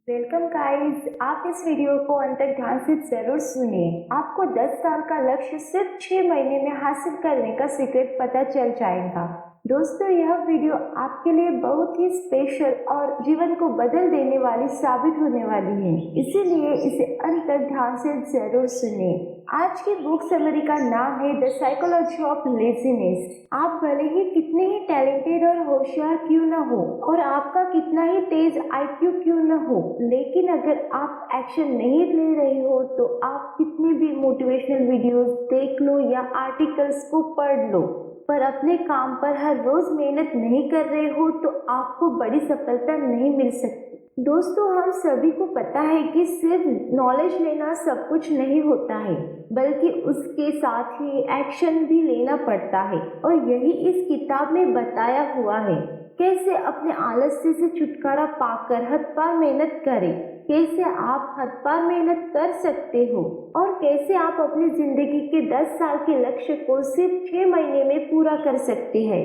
Welcome guys, आप इस video को अंत तक ध्यान से जरूर सुनिए। आपको 10 साल का लक्ष्य सिर्फ 6 महीने में हासिल करने का सीक्रेट पता चल जाएगा। दोस्तों, यह वीडियो आपके लिए बहुत ही स्पेशल और जीवन को बदल देने वाली साबित होने वाली है, इसीलिए इसे अंत तक ध्यान से जरूर सुनिए। आज की बुक समरी का नाम है द साइकोलॉजी ऑफ लेजीनेस। आप भले ही कितने ही टैलेंटेड और होशियार क्यों न हो और आपका कितना ही तेज IQ क्यों न हो, लेकिन अगर आप एक्शन नहीं ले रहे हो तो आप कितने भी मोटिवेशनल वीडियोस देख लो या आर्टिकल्स को पढ़ लो, पर अपने काम पर हर रोज मेहनत नहीं कर रहे हो तो आपको बड़ी सफलता नहीं मिल सकती। दोस्तों, हम सभी को पता है कि सिर्फ नॉलेज लेना सब कुछ नहीं होता है, बल्कि उसके साथ ही एक्शन भी लेना पड़ता है, और यही इस किताब में बताया हुआ है। कैसे अपने आलस्य से छुटकारा पाकर हथपार मेहनत करें, कैसे आप हथपार मेहनत कर सकते हो, और कैसे आप अपनी जिंदगी के 10 साल के लक्ष्य को सिर्फ 6 महीने में पूरा कर सकते हैं।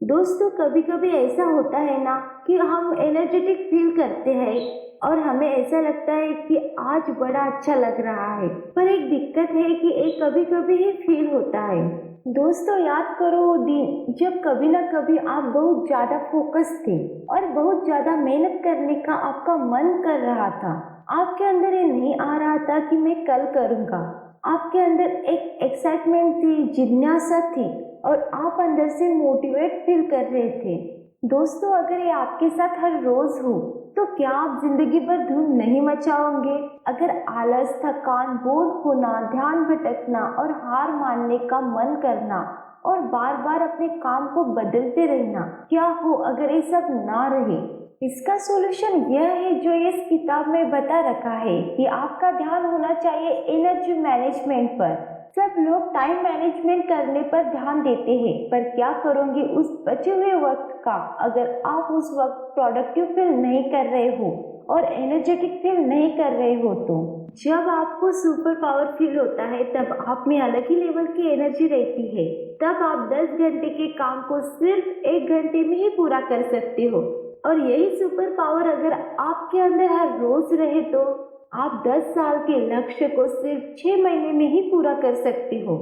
दोस्तों, कभी कभी ऐसा होता है ना कि हम एनर्जेटिक फील करते हैं और हमें ऐसा लगता है कि आज बड़ा अच्छा लग रहा है, पर एक दिक्कत है कि एक कभी कभी ही फील होता है। दोस्तों, याद करो वो दिन जब कभी ना कभी आप बहुत ज्यादा फोकस थे और बहुत ज्यादा मेहनत करने का आपका मन कर रहा था। आपके अंदर ये नहीं आ रहा था कि मैं कल करूँगा। आपके अंदर एक एक्साइटमेंट थी, जिज्ञासा थी, और आप अंदर से मोटिवेट फील कर रहे थे। दोस्तों, अगर ये आपके साथ हर रोज हो तो क्या आप जिंदगी भर धूम नहीं मचाओगे? अगर आलस, थकान, बोर होना, ध्यान भटकना और हार मानने का मन करना और बार बार अपने काम को बदलते रहना, क्या हो अगर ये सब ना रहे? इसका सॉल्यूशन यह है जो इस किताब में बता रखा है कि आपका ध्यान होना चाहिए एनर्जी मैनेजमेंट पर। सब लोग टाइम मैनेजमेंट करने पर ध्यान देते हैं, पर क्या करोगे उस बचे हुए वक्त का अगर आप उस वक्त प्रोडक्टिव फील नहीं कर रहे हो और एनर्जेटिक फील नहीं कर रहे हो? तो जब आपको सुपर पावर फील होता है तब आप में अलग ही लेवल की एनर्जी रहती है। तब आप 10 घंटे के काम को सिर्फ 1 घंटे में ही पूरा कर सकते हो, और यही सुपर पावर अगर आपके अंदर हर रोज रहे तो आप 10 साल के लक्ष्य को सिर्फ 6 महीने में ही पूरा कर सकते हो।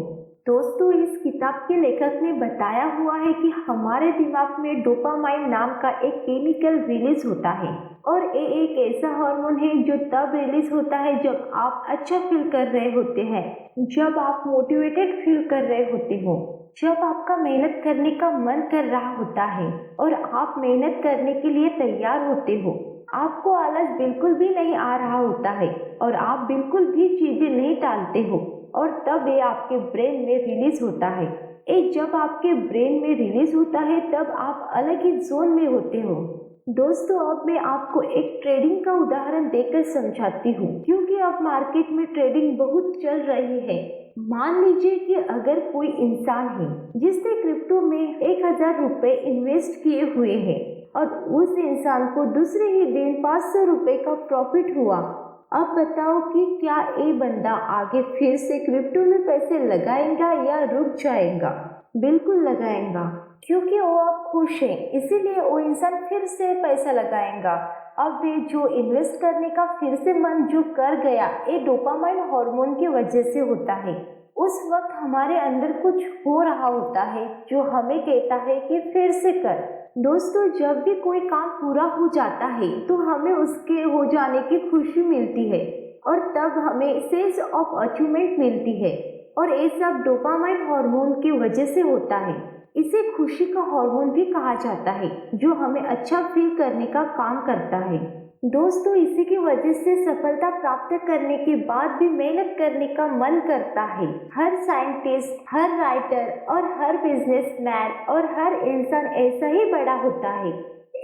दोस्तों, इस किताब के लेखक ने बताया हुआ है कि हमारे दिमाग में डोपामाइन नाम का एक केमिकल रिलीज होता है, और ये एक ऐसा हार्मोन है जो तब रिलीज होता है जब आप अच्छा फील कर रहे होते हैं, जब आप मोटिवेटेड फील कर रहे होते हो, जब आपका मेहनत करने का मन कर रहा होता है और आप मेहनत करने के लिए तैयार होते हो। आपको आलस बिल्कुल भी नहीं आ रहा होता है और आप बिल्कुल भी चीजें नहीं टालते हो, और तब ये आपके ब्रेन में रिलीज होता है। ये जब आपके ब्रेन में रिलीज होता है तब आप अलग ही जोन में होते हो। दोस्तों, अब मैं आपको एक ट्रेडिंग का उदाहरण देकर समझाती हूँ, क्योंकि अब मार्केट में ट्रेडिंग बहुत चल रही है। मान लीजिए कि अगर कोई इंसान है जिसने क्रिप्टो में 1000 रुपए इन्वेस्ट किए हुए हैं और उस इंसान को दूसरे ही दिन 500 रुपए का प्रॉफिट हुआ। अब बताओ कि क्या ये बंदा आगे फिर से क्रिप्टो में पैसे लगाएगा या रुक जाएगा? बिल्कुल लगाएगा, क्योंकि वो अब खुश है, इसीलिए वो इंसान फिर से पैसा लगाएगा। अब ये जो इन्वेस्ट करने का फिर से मन जो कर गया, ये डोपामाइन हार्मोन की वजह से होता है। उस वक्त हमारे अंदर कुछ हो रहा होता है जो हमें कहता है कि फिर से कर। दोस्तों, जब भी कोई काम पूरा हो जाता है तो हमें उसके हो जाने की खुशी मिलती है, और तब हमें सेंस ऑफ अचीवमेंट मिलती है, और ये सब डोपामाइन हार्मोन की वजह से होता है। इसे खुशी का हार्मोन भी कहा जाता है, जो हमें अच्छा फील करने का काम करता है। दोस्तों, इसी की वजह से सफलता प्राप्त करने के बाद भी मेहनत करने का मन करता है। हर साइंटिस्ट, हर राइटर और हर बिजनेसमैन और हर इंसान ऐसा ही बड़ा होता है।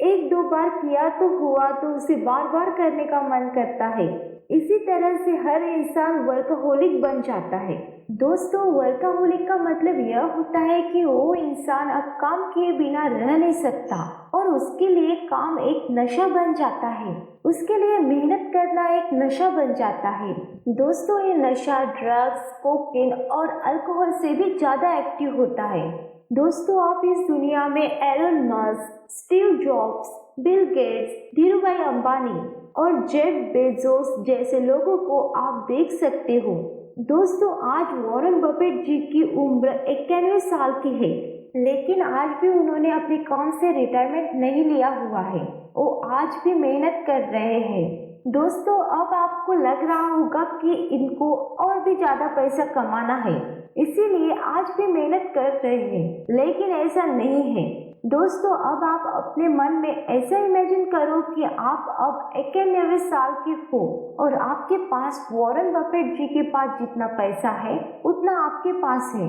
एक दो बार किया तो हुआ, तो उसे बार बार करने का मन करता है। इसी तरह से हर इंसान वर्कहोलिक बन जाता है। दोस्तों, वर्कहोलिक का मतलब यह होता है कि वो इंसान अब काम किए बिना रह नहीं सकता, और उसके लिए काम एक नशा बन जाता है। उसके लिए मेहनत करना एक नशा बन जाता है। दोस्तों, ये नशा ड्रग्स, कोकेन और अल्कोहल से भी ज्यादा एक्टिव होता है। दोस्तों, आप इस दुनिया में Elon Musk, Steve Jobs, Bill Gates, Dhirubhai Ambani और जेफ बेजोस जैसे लोगों को आप देख सकते हो। दोस्तों, आज वॉरेन बफेट जी की उम्र 91 साल की है, लेकिन आज भी उन्होंने अपने काम से रिटायरमेंट नहीं लिया हुआ है। वो आज भी मेहनत कर रहे हैं। दोस्तों, अब आपको लग रहा होगा कि इनको और भी ज्यादा पैसा कमाना है, इसीलिए आज भी मेहनत कर रहे हैं, लेकिन ऐसा नहीं है। दोस्तों, अब आप अपने मन में ऐसा इमेजिन करो कि आप अब 91 साल के हो और आपके पास वॉरेन बफेट जी के पास जितना पैसा है उतना आपके पास है।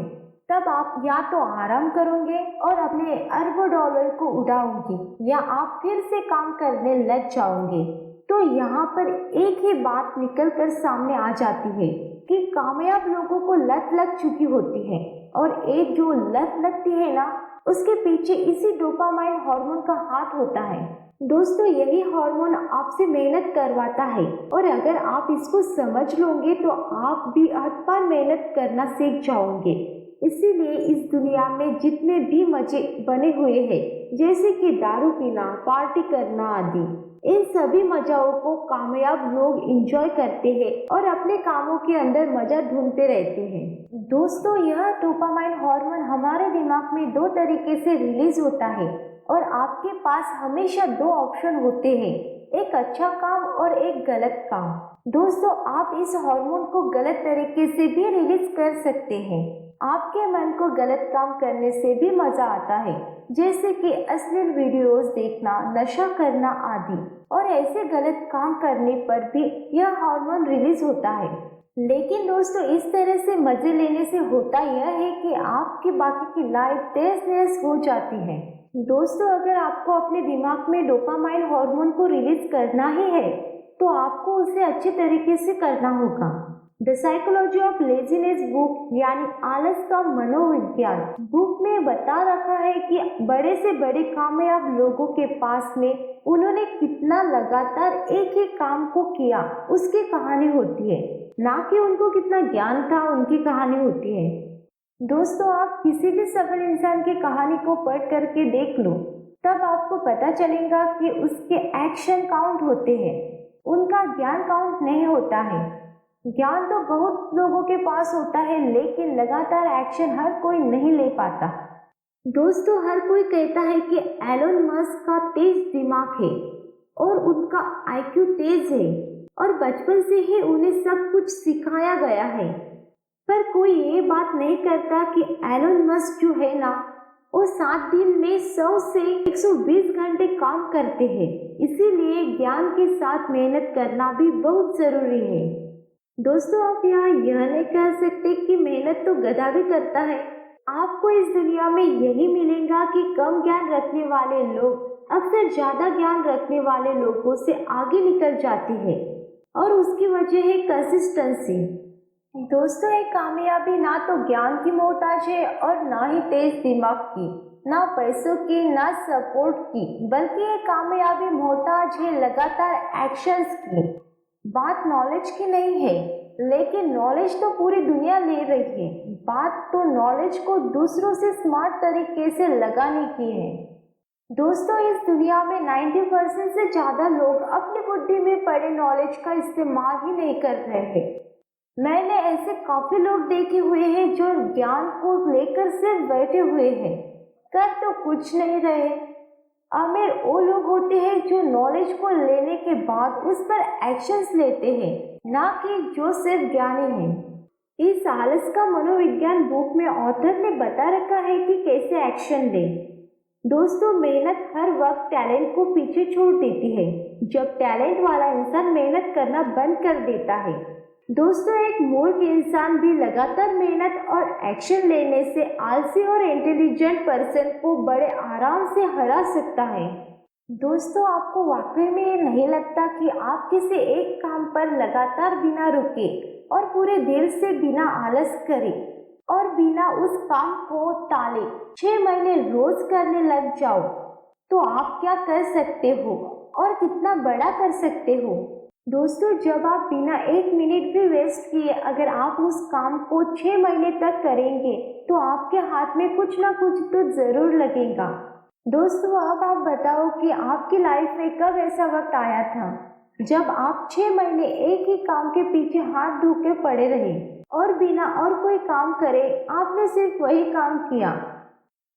तब आप या तो आराम करोगे और अपने अरबों डॉलर को उड़ाओगे, या आप फिर से काम करने लग जाओगे। तो यहाँ पर एक ही बात निकल कर सामने आ जाती है कि कामयाब लोगों को लत लग चुकी होती है, और एक जो लत लगती है ना, उसके पीछे इसी डोपामाइन हार्मोन का हाथ होता है। दोस्तों, यही हार्मोन आपसे मेहनत करवाता है, और अगर आप इसको समझ लोगे तो आप भी हद पार मेहनत करना सीख जाओगे। इसीलिए इस दुनिया में जितने भी मजे बने हुए हैं, जैसे कि दारू पीना, पार्टी करना आदि, इन सभी मजाओं को कामयाब लोग एंजॉय करते हैं और अपने कामों के अंदर मजा ढूंढते रहते हैं। दोस्तों, यह डोपामाइन हार्मोन हमारे दिमाग में दो तरीके से रिलीज होता है, और आपके पास हमेशा दो ऑप्शन होते हैं, एक अच्छा काम और एक गलत काम। दोस्तों, आप इस हार्मोन को गलत तरीके से भी रिलीज कर सकते हैं। आपके मन को गलत काम करने से भी मजा आता है, जैसे कि अश्लील वीडियोस देखना, नशा करना आदि, और ऐसे गलत काम करने पर भी यह हार्मोन रिलीज होता है। लेकिन दोस्तों, इस तरह से मजे लेने से होता यह है कि आपकी बाकी की लाइफ तहस-नहस हो जाती है। दोस्तों, अगर आपको अपने दिमाग में डोपामाइन हार्मोन को रिलीज करना ही है, तो आपको उसे अच्छे तरीके से करना होगा। The psychology of laziness book, यानी आलस का मनोविज्ञान बुक में बता रखा है कि बड़े से बड़े कामयाब लोगों के पास में उन्होंने कितना लगातार एक ही काम को किया, उसकी कहानी होती है, ना कि उनको कितना ज्ञान था उनकी कहानी होती है। दोस्तों, आप किसी भी सफल इंसान की कहानी को पढ़ करके देख लो, तब आपको पता चलेगा कि उसके एक्शन काउंट होते हैं, उनका ज्ञान काउंट नहीं होता है। ज्ञान तो बहुत लोगों के पास होता है, लेकिन लगातार एक्शन हर कोई नहीं ले पाता। दोस्तों, हर कोई कहता है कि एलोन मस्क का तेज दिमाग है और उनका आईक्यू तेज है, और बचपन से ही उन्हें सब कुछ सिखाया गया है। पर कोई ये बात नहीं करता कि एलोन मस्क जो है ना, वो 7 दिन में 100 से 120 घंटे काम करते हैं। इसीलिए ज्ञान के साथ मेहनत करना भी बहुत जरूरी है। दोस्तों, आप यहाँ यह नहीं कह सकते कि मेहनत तो गधा भी करता है। आपको इस दुनिया में यही मिलेगा कि कम ज्ञान रखने वाले लोग अक्सर ज्यादा ज्ञान रखने वाले लोगों से आगे निकल जाते हैं, और उसकी वजह है कंसिस्टेंसी। दोस्तों, एक कामयाबी ना तो ज्ञान की मोहताज है और ना ही तेज दिमाग की, ना पैसों की, ना सपोर्ट की, बल्कि एक कामयाबी मोहताज है लगातार एक्शंस की। बात नॉलेज की नहीं है, लेकिन नॉलेज तो पूरी दुनिया ले रही है। बात तो नॉलेज को दूसरों से स्मार्ट तरीके से लगाने की है। दोस्तों, इस दुनिया में 90% से ज्यादा लोग अपनी बुद्धि में पड़े नॉलेज का इस्तेमाल ही नहीं कर रहे हैं। मैंने ऐसे काफी लोग देखे हुए हैं जो ज्ञान को लेकर सिर्फ बैठे हुए हैं, कर तो कुछ नहीं रहे। अमीर वो लोग होते हैं जो नॉलेज को लेने के बाद उस पर एक्शंस लेते हैं, ना कि जो सिर्फ ज्ञानी हैं। इस आलस का मनोविज्ञान बुक में ऑथर ने बता रखा है कि कैसे एक्शन ले। दोस्तों, मेहनत हर वक्त टैलेंट को पीछे छोड़ देती है, जब टैलेंट वाला इंसान मेहनत करना बंद कर देता है। दोस्तों, एक मूर्ख इंसान भी लगातार मेहनत और एक्शन लेने से आलसी और इंटेलिजेंट पर्सन को बड़े आराम से हरा सकता है। दोस्तों, आपको वाकई में ये नहीं लगता कि आप किसी एक काम पर लगातार बिना रुके और पूरे दिल से बिना आलस करे और बिना उस काम को टाले 6 महीने रोज करने लग जाओ, तो आप क्या कर सकते हो और कितना बड़ा कर सकते हो? दोस्तों, जब आप बिना 1 मिनट भी वेस्ट किए अगर आप उस काम को 6 महीने तक करेंगे, तो आपके हाथ में कुछ ना कुछ तो जरूर लगेगा। दोस्तों, अब आप बताओ कि आपकी लाइफ में कब ऐसा वक्त आया था जब आप 6 महीने एक ही काम के पीछे हाथ धो के पड़े रहे और बिना और कोई काम करे आपने सिर्फ वही काम किया।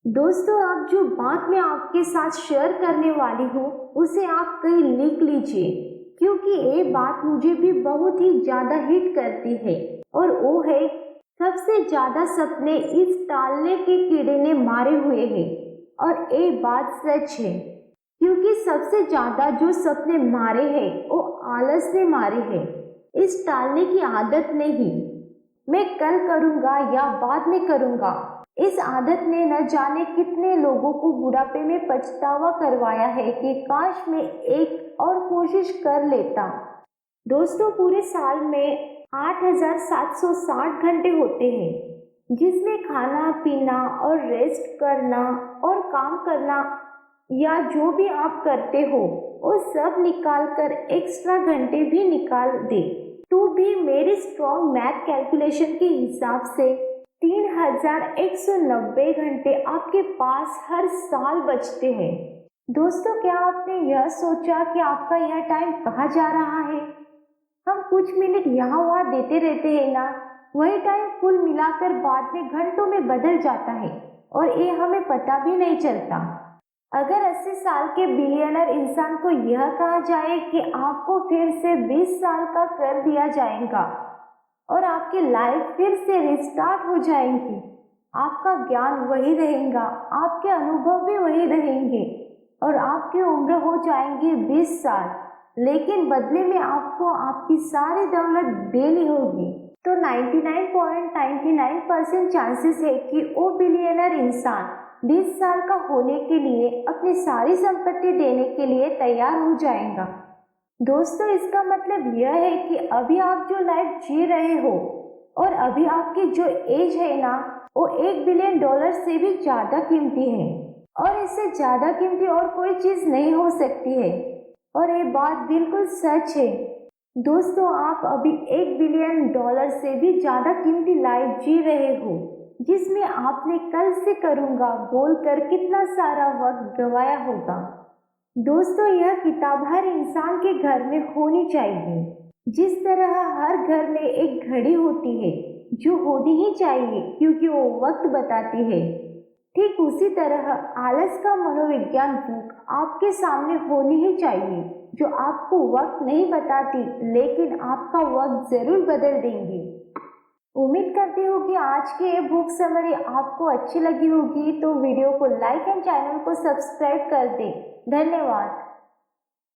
दोस्तों, अब जो बात मैं आपके साथ शेयर करने वाली हूँ उसे आप कहीं लिख लीजिए, क्योंकि ये बात मुझे भी बहुत ही ज्यादा हिट करती है। और वो है, सबसे ज्यादा सपने इस टालने के कीड़े ने मारे हुए हैं। और ये बात सच है, क्योंकि सबसे ज्यादा जो सपने मारे हैं वो आलस ने मारे हैं, इस टालने की आदत नहीं। मैं कल करूंगा या बाद में करूंगा, इस आदत ने न जाने कितने लोगों को बुढ़ापे में पछतावा करवाया है कि काश मैं एक और कोशिश कर लेता। दोस्तों, पूरे साल में 8,760 घंटे होते हैं, जिसमें खाना पीना और रेस्ट करना और काम करना या जो भी आप करते हो वो सब निकाल कर एक्स्ट्रा घंटे भी निकाल दे तो भी मेरी स्ट्रॉन्ग मैथ कैलकुलेशन के हिसाब से 3,190 घंटे आपके पास हर साल बचते हैं। दोस्तों, क्या आपने यह सोचा कि आपका यह टाइम कहाँ जा रहा है? हम कुछ मिनट यहाँ वहाँ देते रहते हैं ना, वही टाइम कुल मिलाकर बाद में घंटों में बदल जाता है और ये हमें पता भी नहीं चलता। अगर 80 साल के बिलियनर इंसान को यह कहा जाए कि आपको फिर से 20 साल का कर दिया जाएगा और आपकी लाइफ फिर से रिस्टार्ट हो जाएगी, आपका ज्ञान वही रहेगा, आपके अनुभव भी वही रहेंगे और आपकी उम्र हो जाएंगी 20 साल, लेकिन बदले में आपको आपकी सारी दौलत देनी होगी, तो 99.99% चांसेस है कि वो बिलियनर इंसान 20 साल का होने के लिए अपनी सारी संपत्ति देने के लिए तैयार हो जाएगा। दोस्तों, इसका मतलब यह है कि अभी आप जो लाइफ जी रहे हो और अभी आपकी जो एज है ना, वो $1 बिलियन से भी ज्यादा कीमती है और इससे ज्यादा कीमती और कोई चीज नहीं हो सकती है। और ये बात बिल्कुल सच है। दोस्तों, आप अभी $1 बिलियन से भी ज्यादा कीमती लाइफ जी रहे हो, जिसमें आपने कल से करूंगा बोलकर कितना सारा वक्त गवाया होगा। दोस्तों, यह किताब हर इंसान के घर में होनी चाहिए। जिस तरह हर घर में एक घड़ी होती है जो होनी ही चाहिए क्योंकि वो वक्त बताती है, ठीक उसी तरह आलस का मनोविज्ञान बुक आपके सामने होनी ही चाहिए, जो आपको वक्त नहीं बताती लेकिन आपका वक्त जरूर बदल देंगी। उम्मीद करती हूँ कि आज की ये बुक समरी आपको अच्छी लगी होगी, तो वीडियो को लाइक एंड चैनल को सब्सक्राइब कर दें। धन्यवाद।